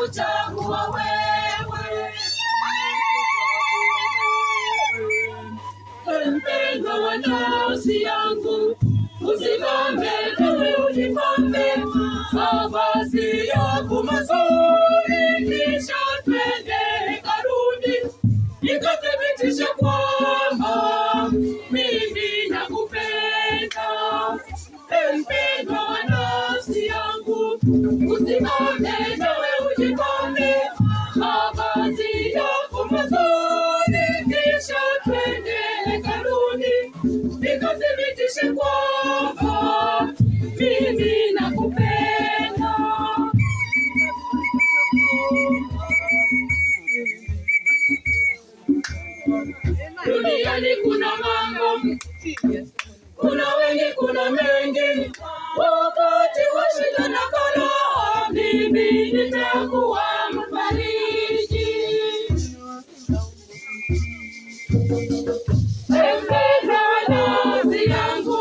nimekuchagua wewe, mpendwa wa nafsi yangu, usimame nawe ujipambe mavazi yako mazuri, kisha twende hekaluni nikathibitishe kwamba mimi nakupenda. Mpendwa wa nafsi yangu, usimame nawe ujipambe mavazi yako mazuri, kisha twende hekaluni nikathibitishe kwamba mimi nakupenda. Duniani kuna mambo, kuna wengi, kuna mengi. Wakati wa shida na karaha, mimi nitakuwa mfariji. Mpendwa wa nafsi yangu,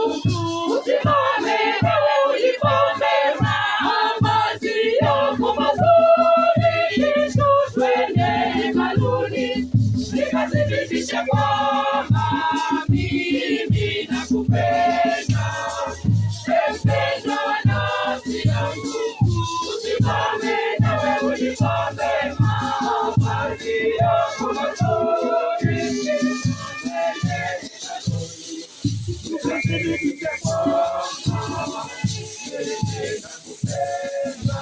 usimame nawe ujipambe mavazi yako mazuri, kisha twende hekaluni nikathibitishe kwamba mimi nakupenda. Mpendwa wa nafsi yangu, usimame nawe ujipambe mavazi yako mazuri, nikathibitishe kwamba mimi nakupenda.